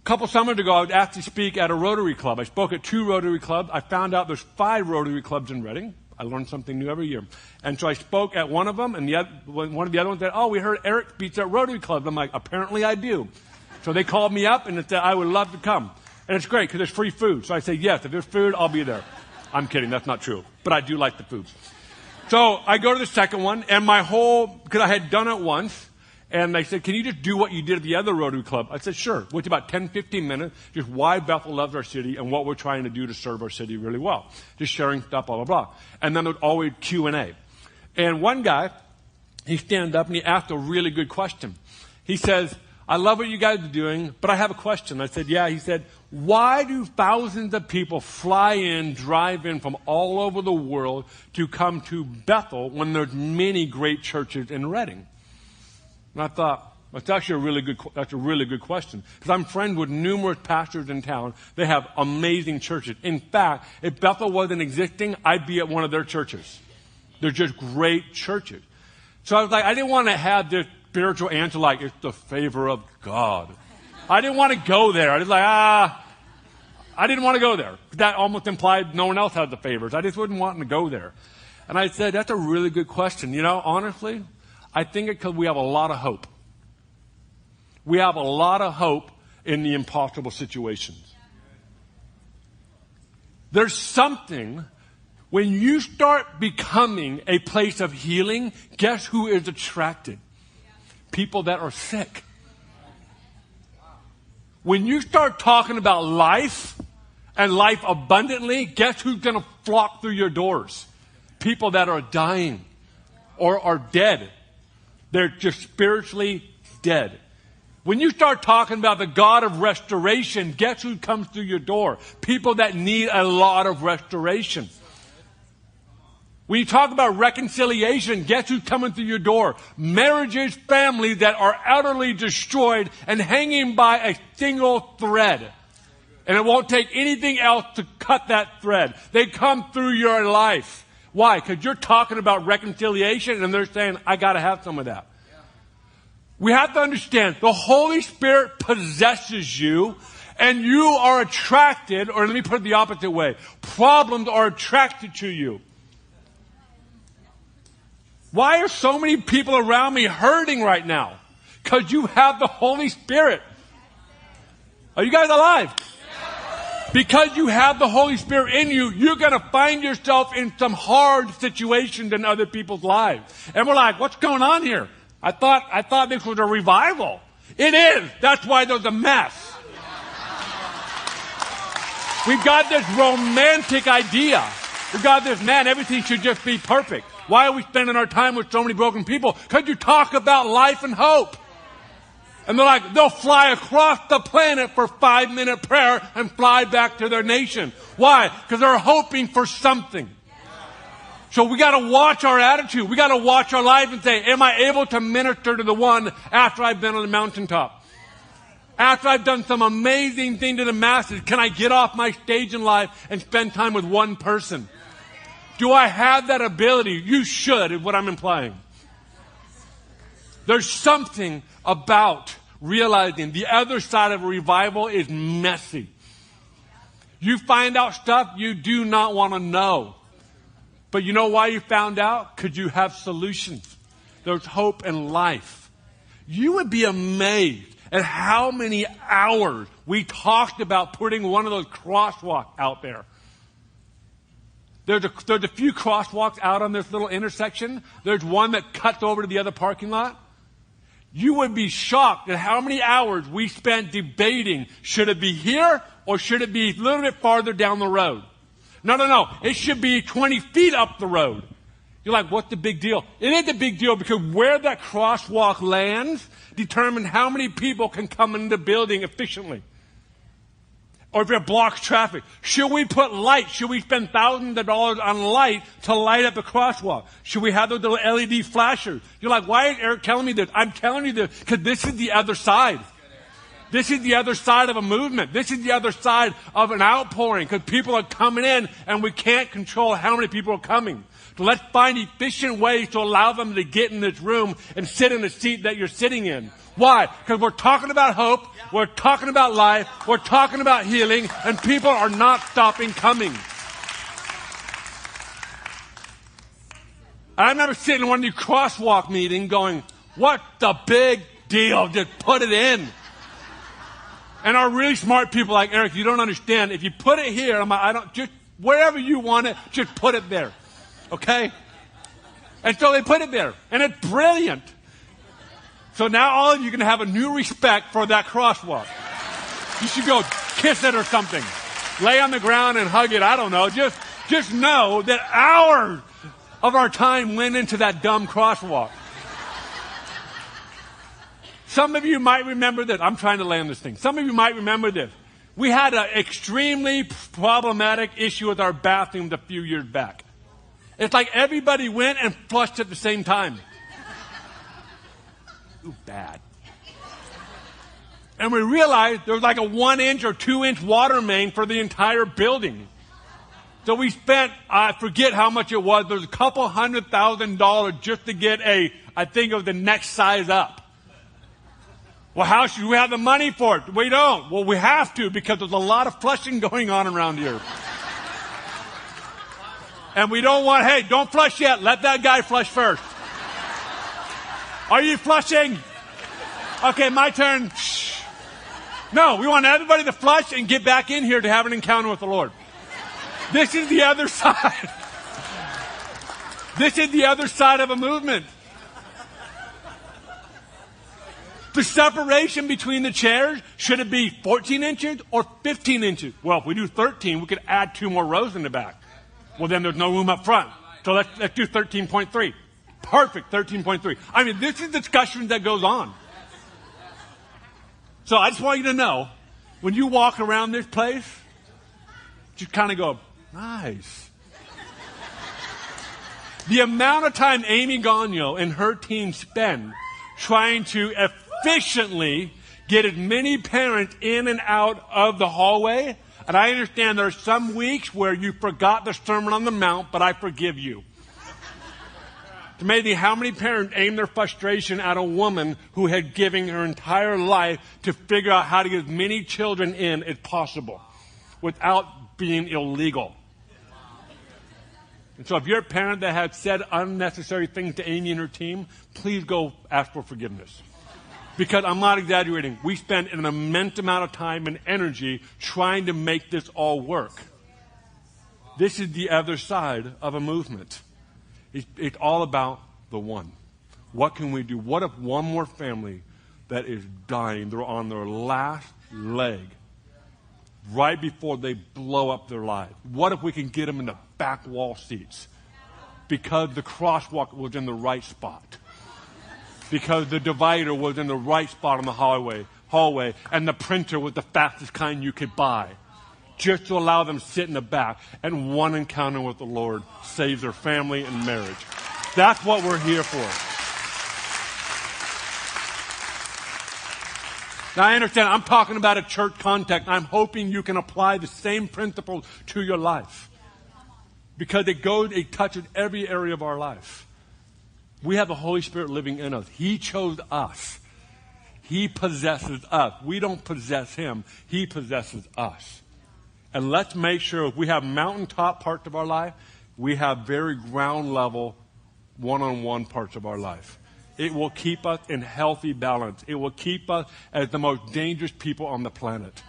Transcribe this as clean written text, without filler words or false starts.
couple summers ago, I was asked to speak at a Rotary Club. I spoke at 2 Rotary Clubs. I found out there's 5 Rotary Clubs in Reading. I learn something new every year. And so I spoke at one of them, and one of the other ones said, we heard Eric speaks at Rotary Club. I'm like, apparently I do. So they called me up, and they said, I would love to come. And it's great, because there's free food. So I say, yes, if there's food, I'll be there. I'm kidding, that's not true. But I do like the food. So I go to the second one, and because I had done it once, and they said, can you just do what you did at the other Rotary Club? I said, sure. Which about 10, 15 minutes, just why Bethel loves our city and what we're trying to do to serve our city really well. Just sharing stuff, blah, blah, blah. And then there's always Q&A. And one guy, he stands up and he asked a really good question. He says, I love what you guys are doing, but I have a question. I said, yeah. He said, why do thousands of people fly in, drive in from all over the world to come to Bethel when there's many great churches in Reading? And I thought, that's actually a really good question. Because I'm friends with numerous pastors in town. They have amazing churches. In fact, if Bethel wasn't existing, I'd be at one of their churches. They're just great churches. So I was like, I didn't want to have this spiritual answer like, it's the favor of God. I didn't want to go there. I was like, I didn't want to go there. That almost implied no one else had the favors. I just wasn't wanting to go there. And I said, that's a really good question. You know, honestly, I think it's because we have a lot of hope. We have a lot of hope in the impossible situations. There's something, when you start becoming a place of healing, guess who is attracted? People that are sick. When you start talking about life and life abundantly, guess who's going to flock through your doors? People that are dying or are dead. They're just spiritually dead. When you start talking about the God of restoration, guess who comes through your door? People that need a lot of restoration. When you talk about reconciliation, guess who's coming through your door? Marriages, families that are utterly destroyed and hanging by a single thread. And it won't take anything else to cut that thread. They come through your life. Why? Because you're talking about reconciliation and they're saying, I got to have some of that. We have to understand the Holy Spirit possesses you and you are attracted, or let me put it the opposite way. Problems are attracted to you. Why are so many people around me hurting right now? Because you have the Holy Spirit. Are you guys alive? Because you have the Holy Spirit in you, you're going to find yourself in some hard situations in other people's lives. And we're like, what's going on here? I thought this was a revival. It is. That's why there's a mess. We've got this romantic idea. We've got this, man, everything should just be perfect. Why are we spending our time with so many broken people? Because you talk about life and hope. And they're like, they'll fly across the planet for 5-minute prayer and fly back to their nation. Why? Because they're hoping for something. So we got to watch our attitude. We got to watch our life and say, am I able to minister to the one after I've been on the mountaintop? After I've done some amazing thing to the masses, can I get off my stage in life and spend time with one person? Do I have that ability? You should, is what I'm implying. There's something about realizing the other side of a revival is messy. You find out stuff you do not want to know. But you know why you found out? Because you have solutions. There's hope in life. You would be amazed at how many hours we talked about putting one of those crosswalks out there. There's a few crosswalks out on this little intersection. There's one that cuts over to the other parking lot. You would be shocked at how many hours we spent debating, should it be here or should it be a little bit farther down the road? No. It should be 20 feet up the road. You're like, what's the big deal? It is a big deal because where that crosswalk lands determines how many people can come into the building efficiently. Or if it blocks traffic. Should we put light? Should we spend thousands of dollars on light to light up the crosswalk? Should we have those little LED flashers? You're like, why is Eric telling me this? I'm telling you this because this is the other side. This is the other side of a movement. This is the other side of an outpouring because people are coming in and we can't control how many people are coming. So let's find efficient ways to allow them to get in this room and sit in the seat that you're sitting in. Why? Because we're talking about hope, we're talking about life, we're talking about healing, and people are not stopping coming. I remember sitting in one of these crosswalk meetings going, what the big deal? Just put it in. And our really smart people like, Eric, you don't understand. If you put it here, I'm like, I don't, just wherever you want it, just put it there. Okay? And so they put it there. And it's brilliant. So now all of you can have a new respect for that crosswalk. You should go kiss it or something. Lay on the ground and hug it. I don't know. Just know that hours of our time went into that dumb crosswalk. Some of you might remember this. I'm trying to land this thing. Some of you might remember this. We had an extremely problematic issue with our bathrooms a few years back. It's like everybody went and flushed at the same time. Ooh, bad. And we realized there was like a 1-inch or 2-inch water main for the entire building. So we spent, I forget how much it was, there was a couple $100,000 just to get I think it was the next size up. Well, how should we have the money for it? We don't. Well, we have to because there's a lot of flushing going on around here. And we don't want, hey, don't flush yet. Let that guy flush first. Are you flushing? Okay, my turn. Shh. No, we want everybody to flush and get back in here to have an encounter with the Lord. This is the other side. This is the other side of a movement. The separation between the chairs, should it be 14 inches or 15 inches? Well, if we do 13, we could add 2 more rows in the back. Well, then there's no room up front. So let's do 13.3. Perfect, 13.3. I mean, this is discussion that goes on. So I just want you to know, when you walk around this place, just kind of go, nice. The amount of time Amy Gagnon and her team spend trying to efficiently get as many parents in and out of the hallway. And I understand there are some weeks where you forgot the Sermon on the Mount, but I forgive you. It's amazing how many parents aim their frustration at a woman who had given her entire life to figure out how to get as many children in as possible without being illegal. And so if you're a parent that has said unnecessary things to Amy and her team, please go ask for forgiveness. Because I'm not exaggerating. We spend an immense amount of time and energy trying to make this all work. This is the other side of a movement. It's all about the one. What can we do? What if one more family that is dying, they're on their last leg, right before they blow up their life? What if we can get them in the back wall seats? Because the crosswalk was in the right spot. Because the divider was in the right spot on the hallway, and the printer was the fastest kind you could buy. Just to allow them to sit in the back, and one encounter with the Lord saves their family and marriage. That's what we're here for. Now I understand, I'm talking about a church context. I'm hoping you can apply the same principles to your life. Because it touches every area of our life. We have the Holy Spirit living in us. He chose us. He possesses us. We don't possess Him. He possesses us. And let's make sure if we have mountaintop parts of our life, we have very ground level, one-on-one parts of our life. It will keep us in healthy balance. It will keep us as the most dangerous people on the planet.